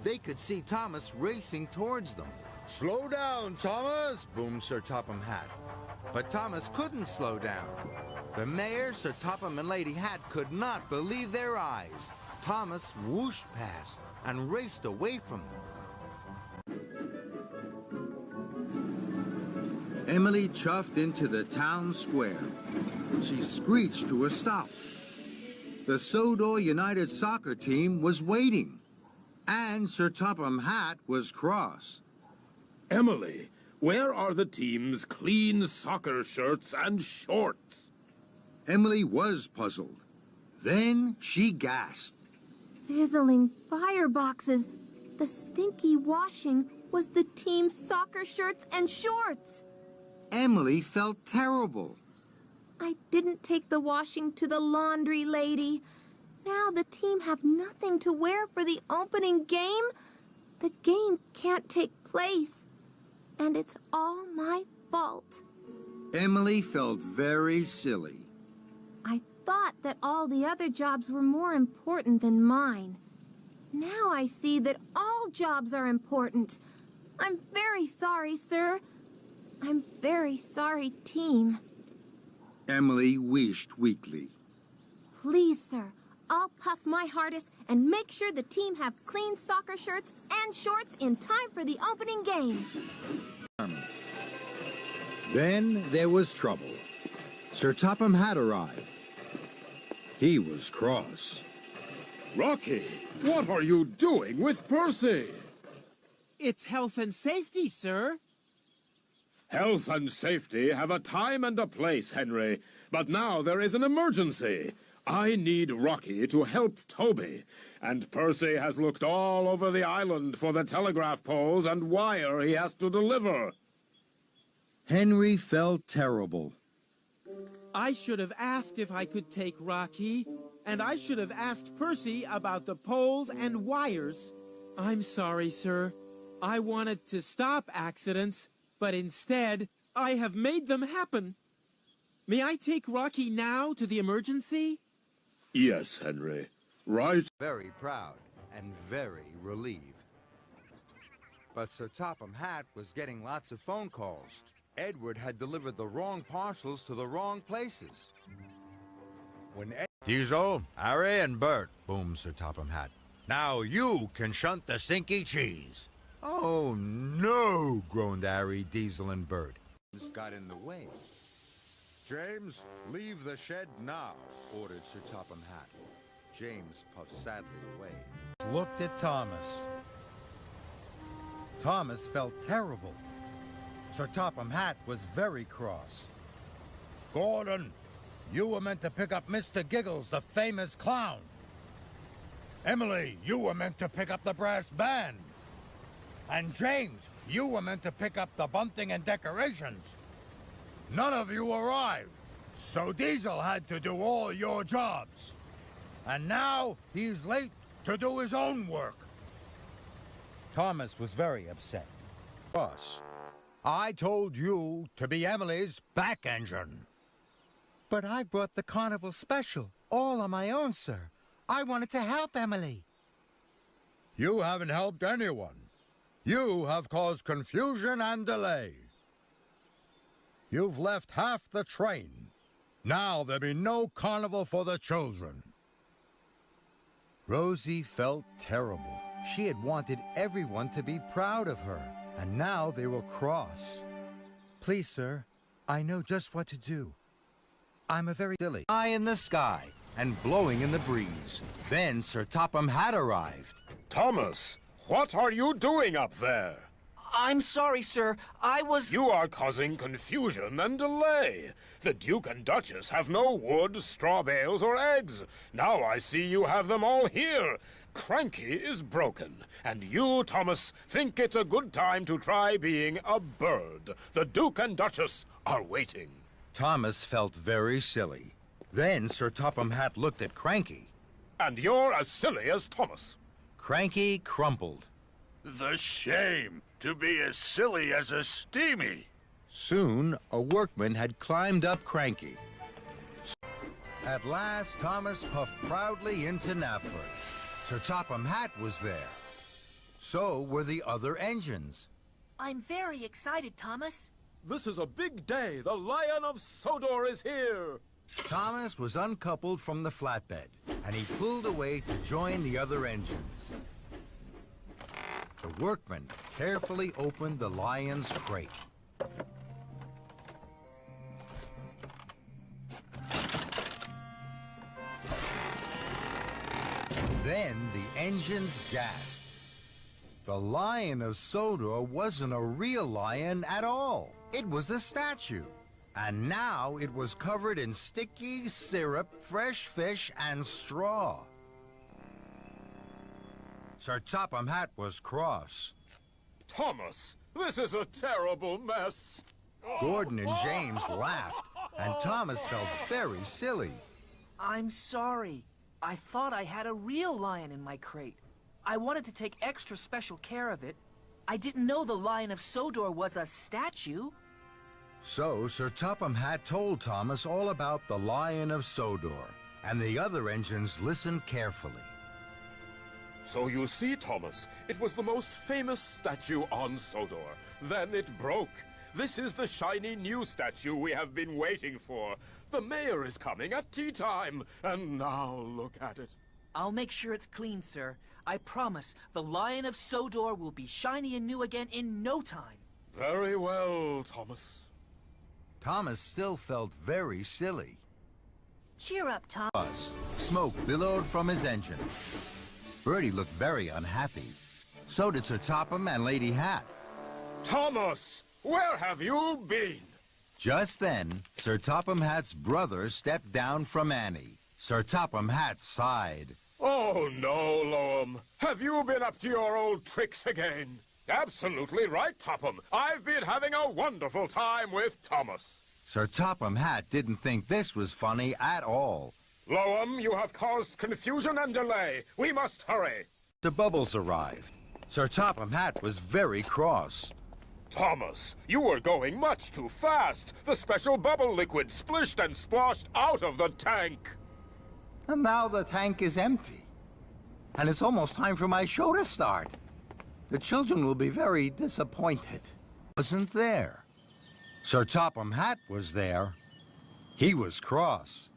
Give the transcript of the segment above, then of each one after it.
They could see Thomas racing towards them. "Slow down, Thomas!" boomed Sir Topham Hatt. But Thomas couldn't slow down. The mayor, Sir Topham, and Lady Hatt could not believe their eyes. Thomas whooshed past and raced away from them. Emily chuffed into the town square. She screeched to a stop. The Sodor United soccer team was waiting, and Sir Topham Hatt was cross. Emily, where are the team's clean soccer shirts and shorts? Emily was puzzled. Then she gasped. Fizzling fireboxes. The stinky washing was the team's soccer shirts and shorts. Emily felt terrible. I didn't take the washing to the laundry lady. Now the team have nothing to wear for the opening game. The game can't take place. And it's all my fault. Emily felt very silly. I thought that all the other jobs were more important than mine. Now I see that all jobs are important. I'm very sorry, sir. I'm very sorry, team. Emily wished weakly. Please, sir, I'll puff my hardest and make sure the team have clean soccer shirts and shorts in time for the opening game. Then there was trouble. Sir Topham Hatt arrived. He was cross. Rocky, what are you doing with Percy? It's health and safety, sir. Health and safety have a time and a place, Henry. But now there is an emergency. I need Rocky to help Toby. And Percy has looked all over the island for the telegraph poles and wire he has to deliver. Henry felt terrible. I should have asked if I could take Rocky, and I should have asked Percy about the poles and wires. I'm sorry, sir. I wanted to stop accidents, but instead, I have made them happen. May I take Rocky now to the emergency? Yes, Henry. Right. Very proud and very relieved. But Sir Topham Hatt was getting lots of phone calls. Edward had delivered the wrong parcels to the wrong places. When Diesel, Harry, and Bert, boomed Sir Topham Hatt. "Now you can shunt the stinky cheese." "Oh, no," groaned Harry, Diesel, and Bert. Got in the way. "James, leave the shed now," ordered Sir Topham Hatt. James puffed sadly away. Looked at Thomas. Thomas felt terrible. Sir Topham Hatt was very cross. "Gordon, you were meant to pick up Mr. Giggles, the famous clown. Emily, you were meant to pick up the brass band. And James, you were meant to pick up the bunting and decorations. None of you arrived, so Diesel had to do all your jobs. And now he's late to do his own work." Thomas was very upset. "Boss, I told you to be Emily's back engine." "But I brought the carnival special all on my own, sir. I wanted to help Emily." "You haven't helped anyone. You have caused confusion and delay. You've left half the train. Now there'll be no carnival for the children." Rosie felt terrible. She had wanted everyone to be proud of her, and now they were cross. "Please, sir, I know just what to do. I'm a very silly." High in the sky and blowing in the breeze. Then Sir Topham Hatt arrived. Thomas, what are you doing up there? I'm sorry, sir. I was... You are causing confusion and delay. The Duke and Duchess have no wood, straw bales, or eggs. Now I see you have them all here. Cranky is broken, and you, Thomas, think it's a good time to try being a bird. The Duke and Duchess are waiting. Thomas felt very silly. Then Sir Topham Hatt looked at Cranky. And you're as silly as Thomas. Cranky crumpled. The shame to be as silly as a steamy. Soon, a workman had climbed up Cranky. At last, Thomas puffed proudly into Knapford. Sir Topham Hatt was there. So were the other engines. I'm very excited, Thomas. This is a big day. The Lion of Sodor is here. Thomas was uncoupled from the flatbed, and he pulled away to join the other engines. The workman carefully opened the lion's crate. Then the engines gasped. The Lion of Sodor wasn't a real lion at all. It was a statue. And now it was covered in sticky syrup, fresh fish, and straw. Sir Topham Hatt was cross. Thomas, this is a terrible mess. Gordon and James laughed, and Thomas felt very silly. I'm sorry. I thought I had a real lion in my crate. I wanted to take extra special care of it. I didn't know the Lion of Sodor was a statue. So Sir Topham Hatt told Thomas all about the Lion of Sodor, and the other engines listened carefully. So you see, Thomas, it was the most famous statue on Sodor. Then it broke. This is the shiny new statue we have been waiting for. The mayor is coming at tea time, and now look at it. I'll make sure it's clean, sir. I promise the Lion of Sodor will be shiny and new again in no time. Very well, Thomas. Thomas still felt very silly. Cheer up, Thomas. Smoke billowed from his engine. Bertie looked very unhappy. So did Sir Topham and Lady Hatt. Thomas, where have you been? Just then, Sir Topham Hatt's brother stepped down from Annie. Sir Topham Hatt sighed. Oh, no, Loam. Have you been up to your old tricks again? Absolutely right, Topham. I've been having a wonderful time with Thomas. Sir Topham Hatt didn't think this was funny at all. Loam, you have caused confusion and delay. We must hurry. The bubbles arrived. Sir Topham Hatt was very cross. Thomas, you were going much too fast. The special bubble liquid splished and splashed out of the tank. And now the tank is empty. And it's almost time for my show to start. The children will be very disappointed. Wasn't there. Sir Topham Hatt was there. He was cross.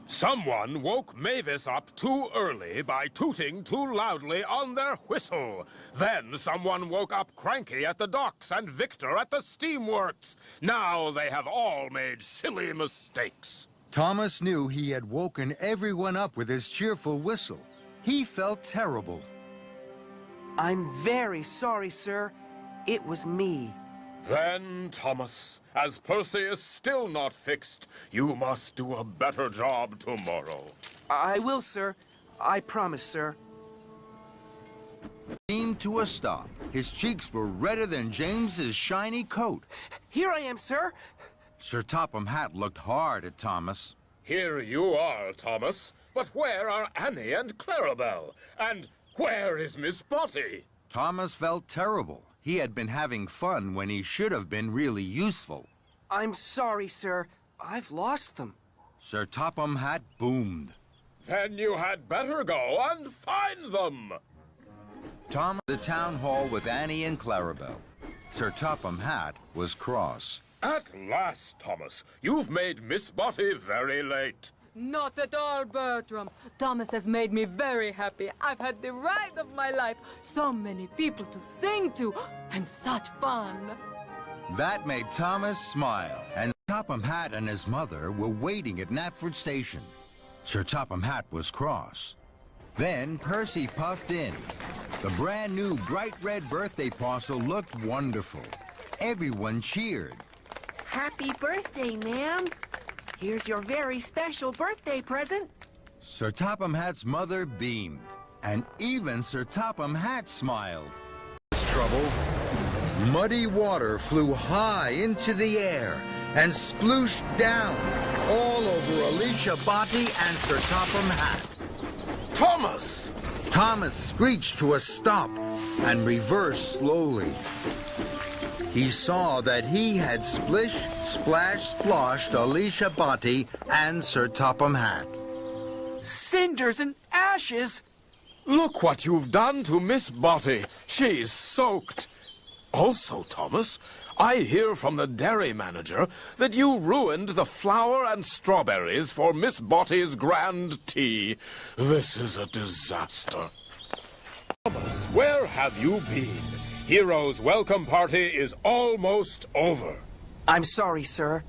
Someone woke Mavis up too early by tooting too loudly on their whistle. Then someone woke up Cranky at the docks and Victor at the steamworks. Now they have all made silly mistakes. Thomas knew he had woken everyone up with his cheerful whistle. He felt terrible. I'm very sorry, sir. It was me. Then, Thomas, as Percy is still not fixed, you must do a better job tomorrow. I will, sir. I promise, sir. Came to a stop. His cheeks were redder than James's shiny coat. Here I am, sir. Sir Topham Hatt looked hard at Thomas. Here you are, Thomas. But where are Annie and Clarabelle? And where is Miss Botty? Thomas felt terrible. He had been having fun when he should have been really useful. I'm sorry, sir. I've lost them. Sir Topham Hatt boomed. Then you had better go and find them. Tom at the town hall with Annie and Clarabelle. Sir Topham Hatt was cross. At last, Thomas. You've made Miss Botty very late. Not at all, Bertram. Thomas has made me very happy. I've had the ride of my life. So many people to sing to, and such fun. That made Thomas smile, and Topham Hatt and his mother were waiting at Knapford Station. Sir Topham Hatt was cross. Then Percy puffed in. The brand new bright red birthday parcel looked wonderful. Everyone cheered. Happy birthday, ma'am. Here's your very special birthday present. Sir Topham Hatt's mother beamed, and even Sir Topham Hatt smiled. Trouble. Muddy water flew high into the air and splooshed down all over Alicia Botty and Sir Topham Hatt. Thomas! Thomas screeched to a stop and reversed slowly. He saw that he had splish, splash, splashed Alicia Botty and Sir Topham Hatt. Cinders and ashes! Look what you've done to Miss Botty. She's soaked. Also, Thomas, I hear from the dairy manager that you ruined the flour and strawberries for Miss Botty's grand tea. This is a disaster. Thomas, where have you been? Hero's welcome party is almost over. I'm sorry, sir.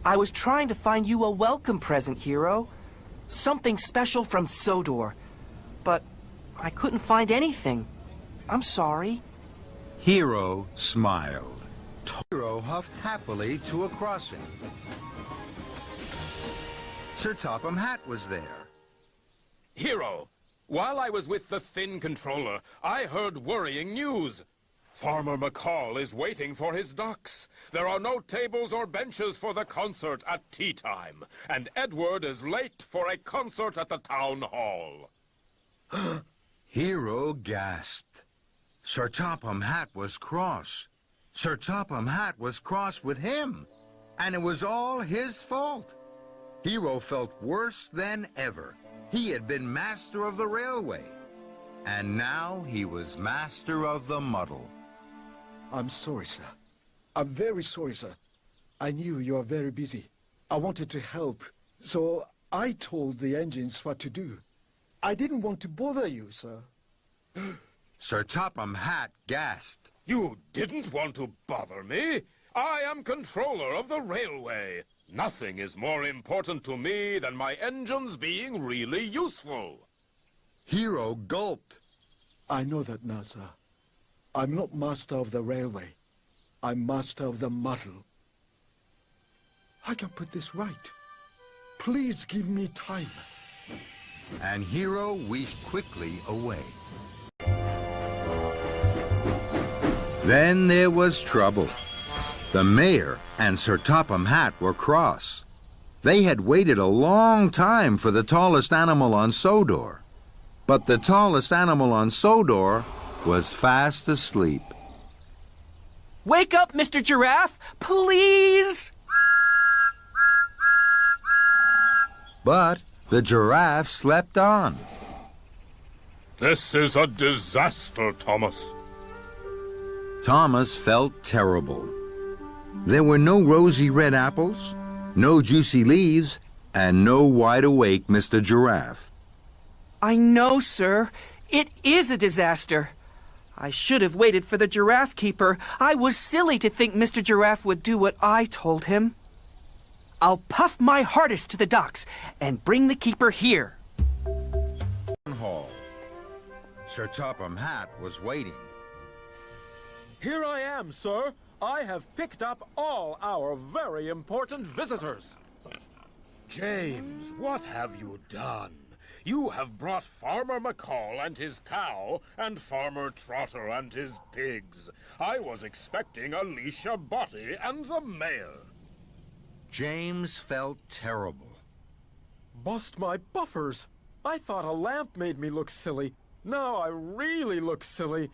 I was trying to find you a welcome present, Hero. Something special from Sodor. But I couldn't find anything. I'm sorry. Hero smiled. Hero huffed happily to a crossing. Sir Topham Hatt was there. Hero, while I was with the Thin Controller, I heard worrying news. Farmer McCall is waiting for his ducks. There are no tables or benches for the concert at tea time, and Edward is late for a concert at the town hall. Hero gasped. Sir Topham Hatt was cross. Sir Topham Hatt was cross with him, and it was all his fault. Hero felt worse than ever. He had been master of the railway, and now he was master of the muddle. I'm sorry, sir. I'm very sorry, sir. I knew you are very busy. I wanted to help, so I told the engines what to do. I didn't want to bother you, sir. Sir Topham Hatt gasped. You didn't want to bother me. I am controller of the railway. Nothing is more important to me than my engines being really useful. Hero gulped. I know that now, sir. I'm not master of the railway. I'm master of the muddle. I can put this right. Please give me time. And Hero wheezed quickly away. Then there was trouble. The mayor and Sir Topham Hatt were cross. They had waited a long time for the tallest animal on Sodor. But the tallest animal on Sodor was fast asleep. Wake up, Mr. Giraffe, please! But the giraffe slept on. This is a disaster, Thomas. Thomas felt terrible. There were no rosy red apples, no juicy leaves, and no wide-awake Mr. Giraffe. I know, sir. It is a disaster. I should have waited for the giraffe keeper. I was silly to think Mr. Giraffe would do what I told him. I'll puff my hardest to the docks and bring the keeper here. Hall. Sir Topham Hatt was waiting. Here I am, sir. I have picked up all our very important visitors. James, what have you done? You have brought Farmer McCall and his cow, and Farmer Trotter and his pigs. I was expecting Alicia Botty and the mayor. James felt terrible. Bust my buffers. I thought a lamp made me look silly. Now I really look silly.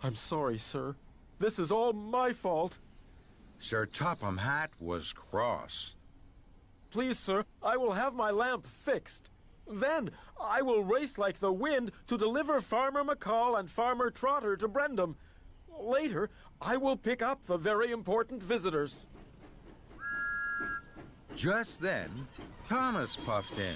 I'm sorry, sir. This is all my fault. Sir Topham Hatt was cross. Please, sir, I will have my lamp fixed. Then I will race like the wind to deliver Farmer McCall and Farmer Trotter to Brendam. Later, I will pick up the very important visitors. Just then, Thomas puffed in.